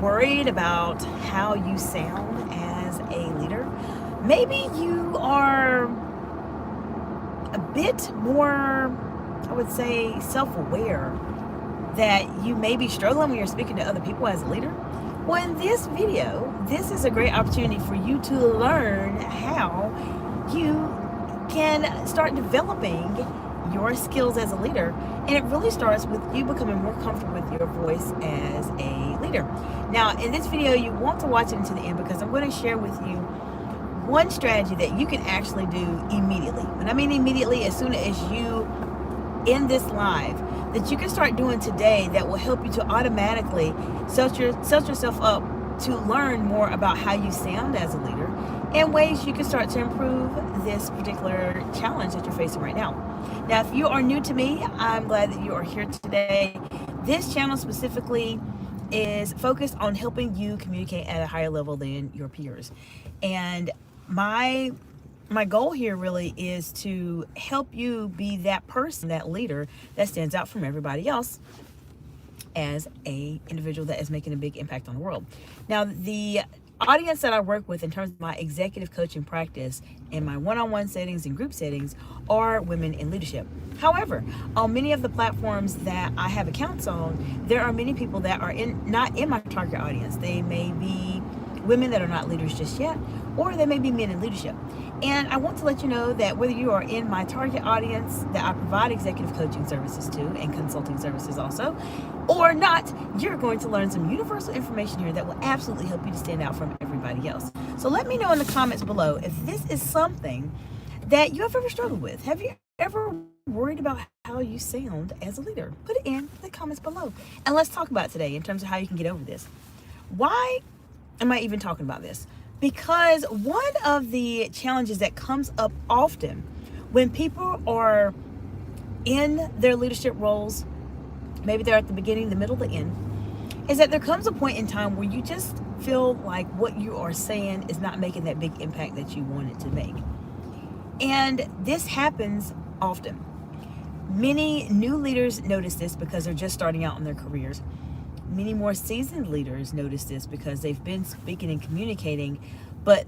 worried about how you sound as a leader? Maybe you are a bit more, I would say, self-aware that you may be struggling when you're speaking to other people as a leader. Well, in this video, this is a great opportunity for you to learn how you can start developing your skills as a leader. And it really starts with you becoming more comfortable with your voice as a leader. Now, in this video, you want to watch it until the end because I'm going to share with you one strategy that you can actually do immediately. And I mean immediately, as soon as you end this live, that you can start doing today that will help you to automatically set yourself up to learn more about how you sound as a leader and ways you can start to improve this particular challenge that you're facing right now. Now, if you are new to me, I'm glad that you are here today. This channel specifically is focused on helping you communicate at a higher level than your peers. And my goal here really is to help you be that person, that leader that stands out from everybody else as a individual that is making a big impact on the world. Now, the audience that I work with in terms of my executive coaching practice in my one-on-one settings and group settings are women in leadership. However, on many of the platforms that I have accounts on, there are many people that are not in my target audience. They may be women that are not leaders just yet, or they may be men in leadership. And I want to let you know that whether you are in my target audience that I provide executive coaching services to and consulting services also, or not, you're going to learn some universal information here that will absolutely help you to stand out from everybody else. So let me know in the comments below if this is something that you have ever struggled with. Have you ever worried about how you sound as a leader? Put it in the comments below. And let's talk about it today in terms of how you can get over this. Why am I even talking about this? Because one of the challenges that comes up often when people are in their leadership roles, maybe they're at the beginning, the middle, the end, is that there comes a point in time where you just feel like what you are saying is not making that big impact that you want it to make. And this happens often. Many new leaders notice this because they're just starting out in their careers. Many more seasoned leaders notice this because they've been speaking and communicating, but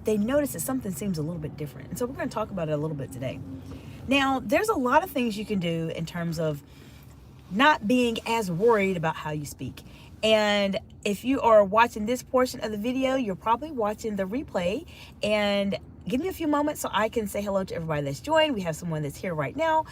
they notice that something seems a little bit different. And so we're going to talk about it a little bit today. Now, there's a lot of things you can do in terms of not being as worried about how you speak. And if you are watching this portion of the video, you're probably watching the replay. And give me a few moments so I can say hello to everybody that's joined. We have someone that's here right now,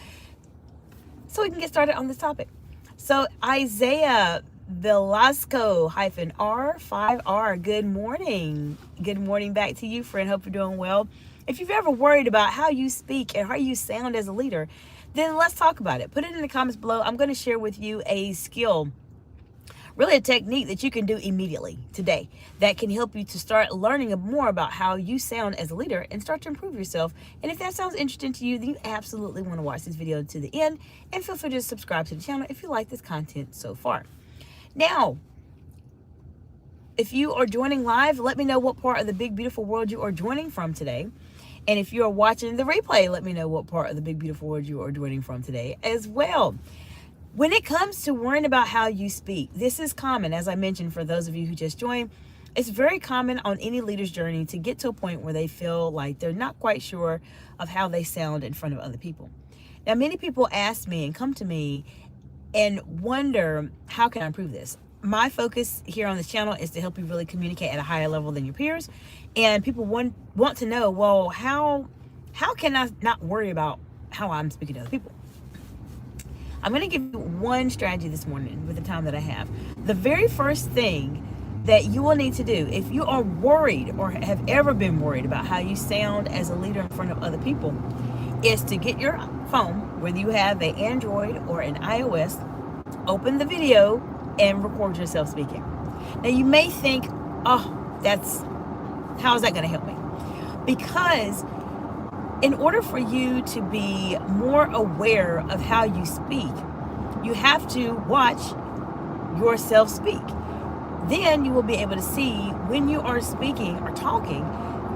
so we can get started on this topic. So Isaiah Velasco -R5R, good morning. Good morning back to you, friend. Hope you're doing well. If you've ever worried about how you speak and how you sound as a leader, then let's talk about it. Put it in the comments below. I'm going to share with you a skill, really a technique that you can do immediately today that can help you to start learning more about how you sound as a leader and start to improve yourself. And if that sounds interesting to you, then you absolutely want to watch this video to the end, and feel free to subscribe to the channel if you like this content so far. Now, if you are joining live, let me know what part of the big, beautiful world you are joining from today. And if you are watching the replay, let me know what part of the big, beautiful world you are joining from today as well. When it comes to worrying about how you speak, this is common, as I mentioned, for those of you who just joined. It's very common on any leader's journey to get to a point where they feel like they're not quite sure of how they sound in front of other people. Now, many people ask me and come to me and wonder, how can I improve this? My focus here on this channel is to help you really communicate at a higher level than your peers. And people want to know, well, how can I not worry about how I'm speaking to other people? I'm going to give you one strategy this morning with the time that I have. The very first thing that you will need to do if you are worried or have ever been worried about how you sound as a leader in front of other people is to get your phone, whether you have an Android or an iOS, open the video and record yourself speaking. Now you may think, oh, how is that going to help me? Because in order for you to be more aware of how you speak, you have to watch yourself speak. Then you will be able to see when you are speaking or talking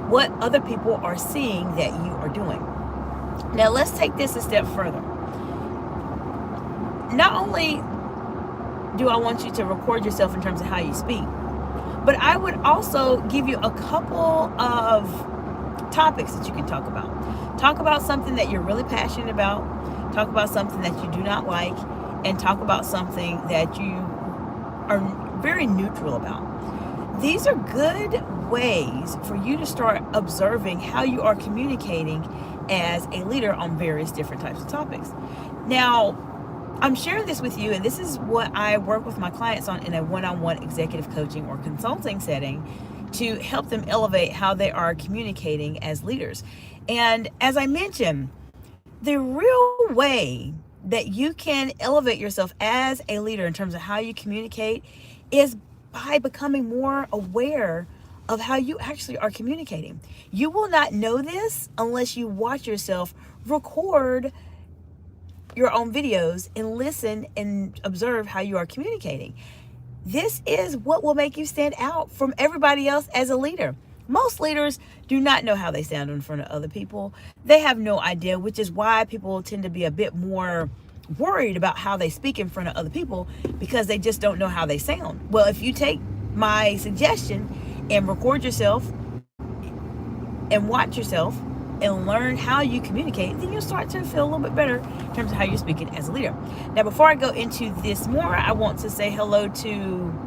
what other people are seeing that you are doing. Now let's take this a step further. Not only do I want you to record yourself in terms of how you speak, But I would also give you a couple of topics that you can talk about. Talk about something that you're really passionate about. Talk about something that you do not like. And talk about something that you are very neutral about. These are good ways for you to start observing how you are communicating as a leader on various different types of topics. Now, I'm sharing this with you, and this is what I work with my clients on in a one-on-one executive coaching or consulting setting to help them elevate how they are communicating as leaders. And as I mentioned, the real way that you can elevate yourself as a leader in terms of how you communicate is by becoming more aware of how you actually are communicating. You will not know this unless you watch yourself record your own videos and listen and observe how you are communicating. This is what will make you stand out from everybody else as a leader. Most leaders do not know how they sound in front of other people. They have no idea, which is why people tend to be a bit more worried about how they speak in front of other people, because they just don't know how they sound. Well, if you take my suggestion and record yourself and watch yourself and learn how you communicate, then you'll start to feel a little bit better in terms of how you're speaking as a leader. Now, before I go into this more, I want to say hello to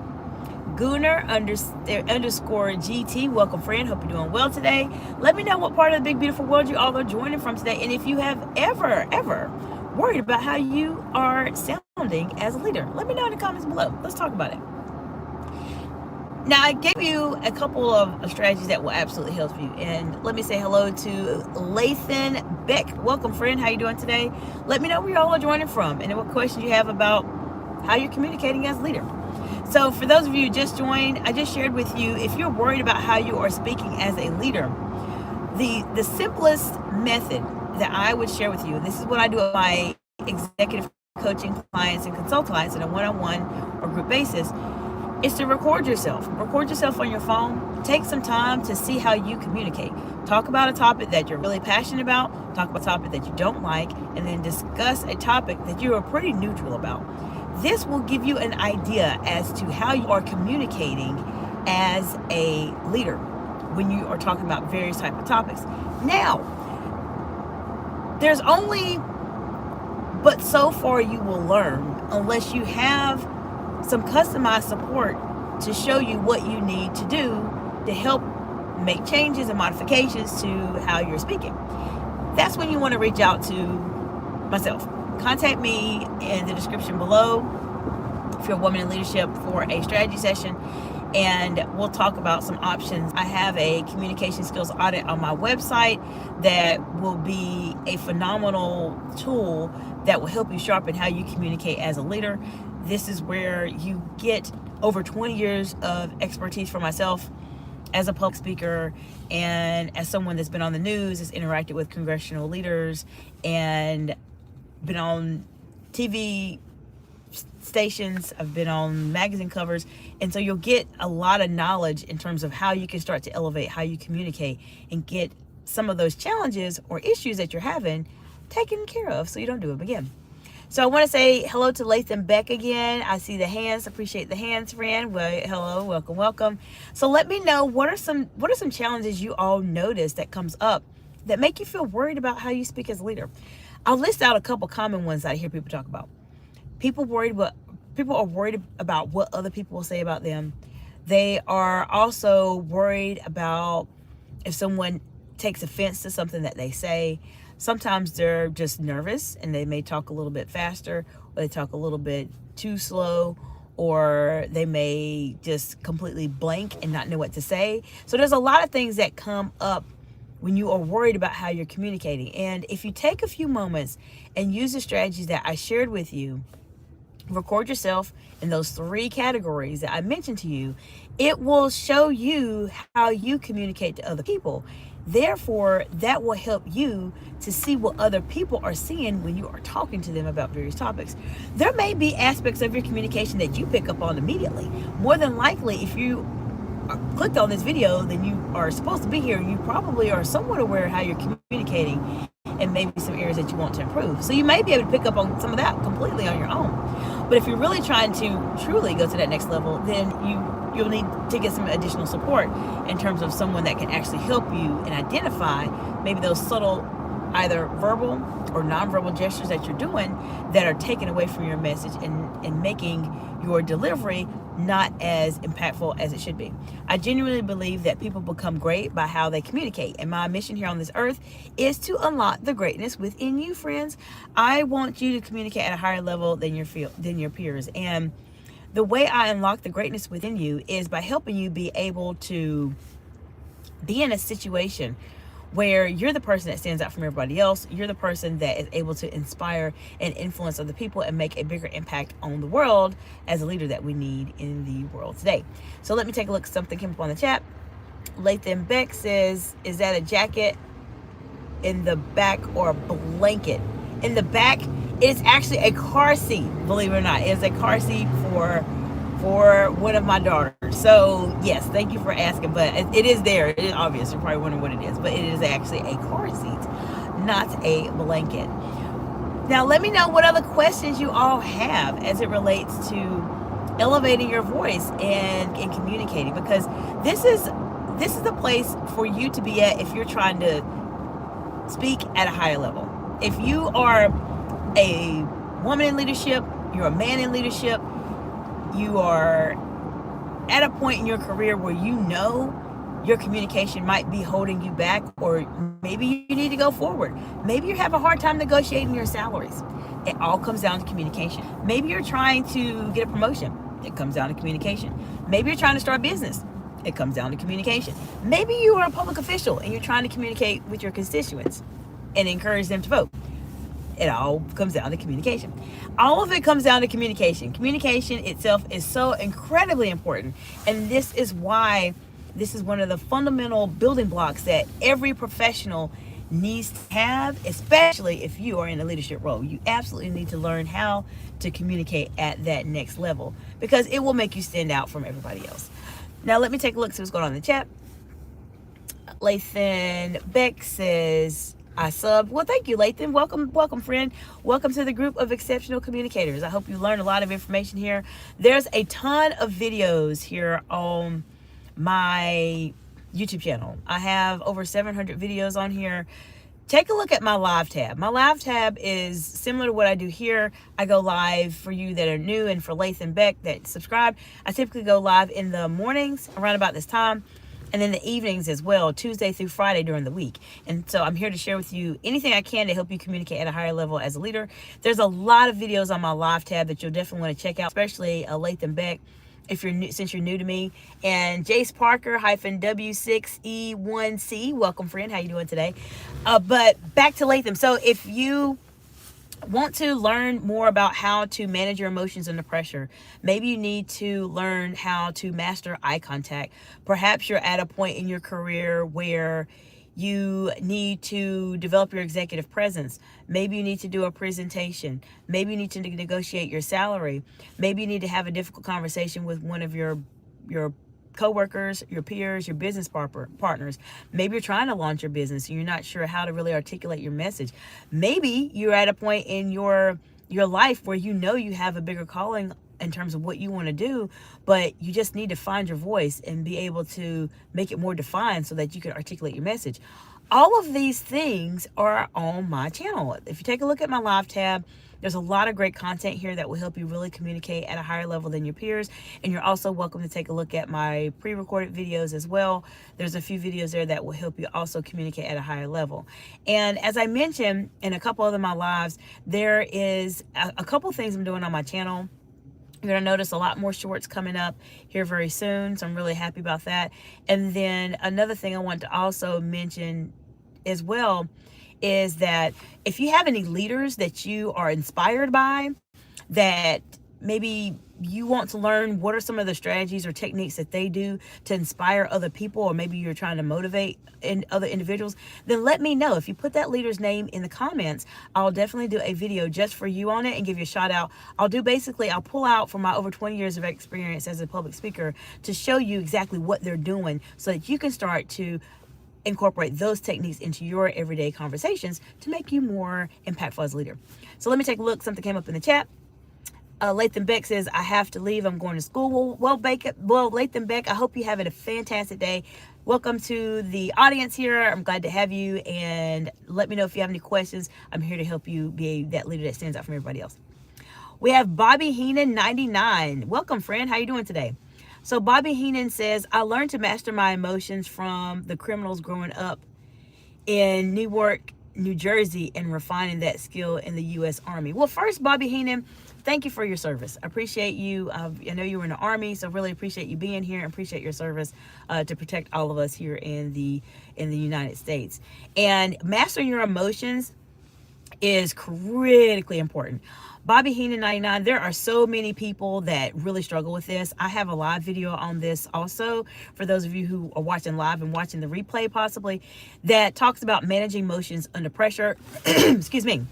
Gunnar underscore GT. Welcome, friend. Hope you're doing well today. Let me know what part of the big, beautiful world you all are joining from today. And if you have ever worried about how you are sounding as a leader, let me know in the comments below. Let's talk about it. Now, I gave you a couple of strategies that will absolutely help you. And let me say hello to Lathan Beck. Welcome, friend. How you doing today? Let me know where you all are joining from and what questions you have about how you're communicating as a leader. So for those of you who just joined, I just shared with you, if you're worried about how you are speaking as a leader, the simplest method that I would share with you, and this is what I do with my executive coaching clients and consult clients on a one-on-one or group basis, is to record yourself. Record yourself on your phone. Take some time to see how you communicate. Talk about a topic that you're really passionate about. Talk about a topic that you don't like, and then discuss a topic that you are pretty neutral about. This will give you an idea as to how you are communicating as a leader when you are talking about various types of topics. Now, there's only but so far you will learn unless you have some customized support to show you what you need to do to help make changes and modifications to how you're speaking. That's when you want to reach out to myself. Contact me in the description below if you're a woman in leadership for a strategy session, and we'll talk about some options. I have a communication skills audit on my website that will be a phenomenal tool that will help you sharpen how you communicate as a leader. This is where you get over 20 years of expertise from myself as a public speaker and as someone that's been on the news, has interacted with congressional leaders, and been on TV stations. I've been on magazine covers. And so you'll get a lot of knowledge in terms of how you can start to elevate how you communicate and get some of those challenges or issues that you're having taken care of so you don't do them again. So I want to say hello to Lathan Beck again. I see the hands. Appreciate the hands, friend. Well, hello, welcome. So let me know what are some challenges you all notice that comes up that make you feel worried about how you speak as a leader. I'll list out a couple common ones that I hear people talk about. People are worried about what other people will say about them. They are also worried about if someone takes offense to something that they say. Sometimes they're just nervous and they may talk a little bit faster, or they talk a little bit too slow, or they may just completely blank and not know what to say. So there's a lot of things that come up when you are worried about how you're communicating. And if you take a few moments and use the strategies that I shared with you, record yourself in those 3 categories that I mentioned to you, it will show you how you communicate to other people. Therefore, that will help you to see what other people are seeing when you are talking to them about various topics. There may be aspects of your communication that you pick up on immediately. More than likely, if you clicked on this video, then you are supposed to be here. You probably are somewhat aware of how you're communicating and maybe some areas that you want to improve. So you may be able to pick up on some of that completely on your own. But if you're really trying to truly go to that next level, then you'll need to get some additional support in terms of someone that can actually help you and identify maybe those subtle either verbal or nonverbal gestures that you're doing that are taken away from your message and making your delivery not as impactful as it should be. I genuinely believe that people become great by how they communicate, and my mission here on this earth is to unlock the greatness within you, friends. I want you to communicate at a higher level than your peers, and the way I unlock the greatness within you is by helping you be able to be in a situation where you're the person that stands out from everybody else. You're the person that is able to inspire and influence other people and make a bigger impact on the world as a leader that we need in the world today. So let me take a look. Something came up on the chat. Lathan Beck says, is that a jacket in the back or a blanket? In the back, it's actually a car seat, believe it or not. It's a car seat for one of my daughters. So yes, thank you for asking, but it is there. It is obvious. You're probably wondering what it is, but it is actually a car seat, not a blanket. Now let me know what other questions you all have as it relates to elevating your voice and communicating, because this is the place for you to be at if you're trying to speak at a higher level. If you are a woman in leadership, you're a man in leadership, you are at a point in your career where you know your communication might be holding you back, or maybe you need to go forward. Maybe you have a hard time negotiating your salaries. It all comes down to communication. Maybe you're trying to get a promotion. It comes down to communication. Maybe you're trying to start a business. It comes down to communication. Maybe you are a public official and you're trying to communicate with your constituents and encourage them to vote. It all comes down to communication. All of it comes down to communication. Communication itself is so incredibly important. And this is why this is one of the fundamental building blocks that every professional needs to have, especially if you are in a leadership role. You absolutely need to learn how to communicate at that next level, because it will make you stand out from everybody else. Now let me take a look, see what's going on in the chat. Lathan Beck says, I subbed. Well, thank you, Lathan. Welcome, friend. Welcome to the group of exceptional communicators. I hope you learned a lot of information here. There's a ton of videos here on my YouTube channel. I have over 700 videos on here. Take a look at my live tab. My live tab is similar to what I do here. I go live for you that are new, and for Lathan Beck that subscribe, I typically go live in the mornings around about this time, and then the evenings as well, Tuesday through Friday during the week. And so I'm here to share with you anything I can to help you communicate at a higher level as a leader. There's a lot of videos on my live tab that you'll definitely want to check out, especially Lathan Beck, if you're new, since you're new to me, and Jace Parker -W6E1C. Welcome, friend. How you doing today? But back to Lathan. So if you want to learn more about how to manage your emotions under pressure, maybe you need to learn how to master eye contact. Perhaps you're at a point in your career where you need to develop your executive presence. Maybe you need to do a presentation. Maybe you need to negotiate your salary. Maybe you need to have a difficult conversation with one of your coworkers, your peers, your business partners. Maybe you're trying to launch your business and you're not sure how to really articulate your message. Maybe you're at a point in your life where you know you have a bigger calling in terms of what you want to do, but you just need to find your voice and be able to make it more defined so that you can articulate your message. All of these things are on my channel. If you take a look at my live tab, there's a lot of great content here that will help you really communicate at a higher level than your peers. And you're also welcome to take a look at my pre-recorded videos as well. There's a few videos there that will help you also communicate at a higher level. And as I mentioned in a couple of my lives, there is a couple things I'm doing on my channel. You're going to notice a lot more shorts coming up here very soon, so I'm really happy about that. And then another thing I want to also mention as well is that if you have any leaders that you are inspired by, that maybe you want to learn what are some of the strategies or techniques that they do to inspire other people, or maybe you're trying to motivate other individuals, then let me know. If you put that leader's name in the comments, I'll definitely do a video just for you on it and give you a shout out. I'll pull out from my over 20 years of experience as a public speaker to show you exactly what they're doing so that you can start to incorporate those techniques into your everyday conversations to make you more impactful as a leader. So let me take a look. Something came up in the chat. Lathan Beck says, I have to leave. I'm going to school. Well, Lathan Beck, I hope you have a fantastic day. Welcome to the audience here. I'm glad to have you. And let me know if you have any questions. I'm here to help you be that leader that stands out from everybody else. We have Bobby Heenan, 99. Welcome, friend. How you doing today? So Bobby Heenan says, I learned to master my emotions from the criminals growing up in Newark, New Jersey, and refining that skill in the U.S. Army. Well, first, Bobby Heenan, thank you for your service. I appreciate you. I know you were in the Army, so really appreciate you being here and appreciate your service to protect all of us here in the United States. And mastering your emotions is critically important. Bobby Heenan 99, there are so many people that really struggle with this. I have a live video on this also for those of you who are watching live and watching the replay possibly, that talks about managing emotions under pressure. Excuse me.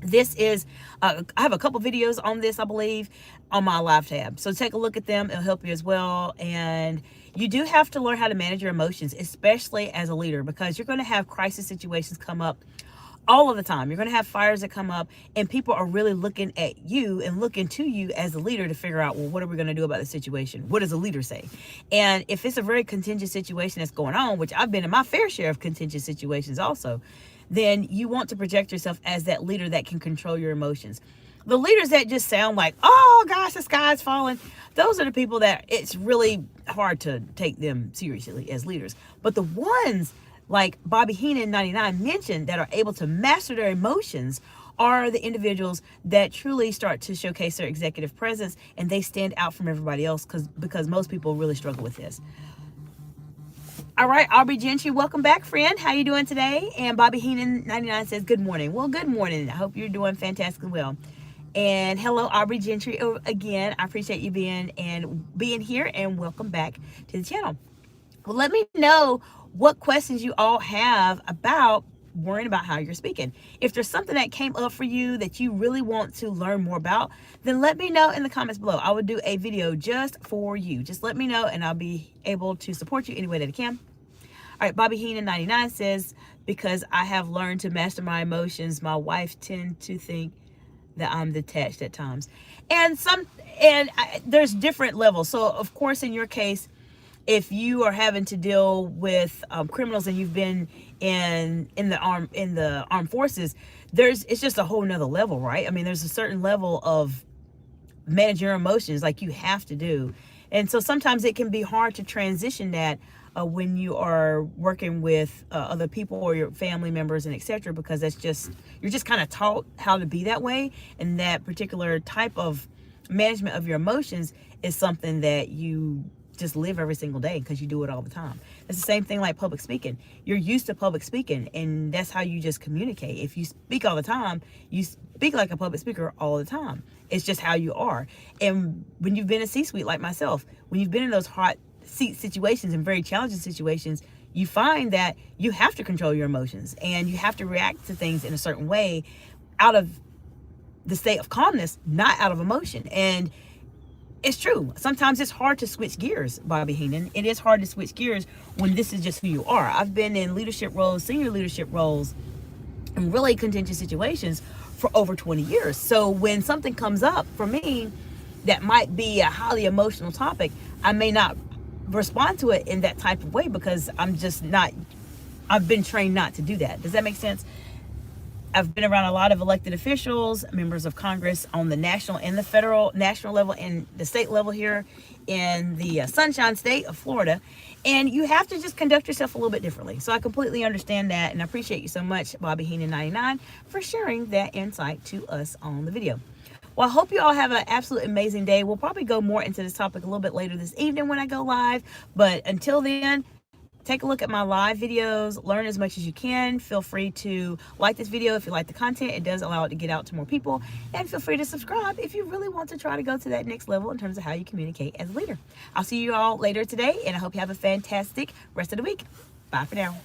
This is, I have a couple videos on this, I believe, on my live tab. So take a look at them. It'll help you as well. And you do have to learn how to manage your emotions, especially as a leader, because you're going to have crisis situations come up all of the time. You're going to have fires that come up, and people are really looking at you and looking to you as a leader to figure out, well, what are we going to do about the situation? What does a leader say? And if it's a very contingent situation that's going on, which I've been in my fair share of contingent situations also, then you want to project yourself as that leader that can control your emotions. The leaders that just sound like, oh gosh, the sky's falling, those are the people that it's really hard to take them seriously as leaders. But the ones like Bobby Heenan 99 mentioned that are able to master their emotions are the individuals that truly start to showcase their executive presence, and they stand out from everybody else because most people really struggle with this. All right, Aubrey Gentry, welcome back, friend. How you doing today? And Bobby Heenan 99 says, good morning. Well, good morning. I hope you're doing fantastically well. And hello, Aubrey Gentry again. I appreciate you being here, and welcome back to the channel. Well, let me know what questions you all have about worrying about how you're speaking. If there's something that came up for you that you really want to learn more about, then let me know in the comments below. I will do a video just for you. Just let me know, and I'll be able to support you any way that I can. All right, Bobby Heenan 99 says, because I have learned to master my emotions, my wife tends to think that I'm detached at times. And there's different levels. So of course, in your case, if you are having to deal with criminals and you've been in the armed forces, it's just a whole nother level, right? I mean, there's a certain level of managing your emotions like you have to do. And so sometimes it can be hard to transition that when you are working with other people or your family members and etc., because you're just kind of taught how to be that way, and that particular type of management of your emotions is something that you just live every single day because you do it all the time. It's the same thing like public speaking. You're used to public speaking, and that's how you just communicate. If you speak all the time, you speak like a public speaker all the time. It's just how you are. And when you've been in C-suite like myself, when you've been in those hot seat situations and very challenging situations, you find that you have to control your emotions and you have to react to things in a certain way out of the state of calmness, not out of emotion. And it's true. Sometimes it's hard to switch gears, Bobby Heenan. It is hard to switch gears when this is just who you are. I've been in leadership roles, senior leadership roles, in really contingent situations for over 20 years. So when something comes up for me that might be a highly emotional topic, I may not respond to it in that type of way because I've been trained not to do that. Does that make sense? I've been around a lot of elected officials, members of Congress on the national and the national level and the state level here in the Sunshine State of Florida. And you have to just conduct yourself a little bit differently. So I completely understand that. And I appreciate you so much, Bobby Heenan 99, for sharing that insight to us on the video. Well, I hope you all have an absolute amazing day. We'll probably go more into this topic a little bit later this evening when I go live. But until then, take a look at my live videos, learn as much as you can. Feel free to like this video if you like the content. It does allow it to get out to more people. And feel free to subscribe if you really want to try to go to that next level in terms of how you communicate as a leader. I'll see you all later today, and I hope you have a fantastic rest of the week. Bye for now.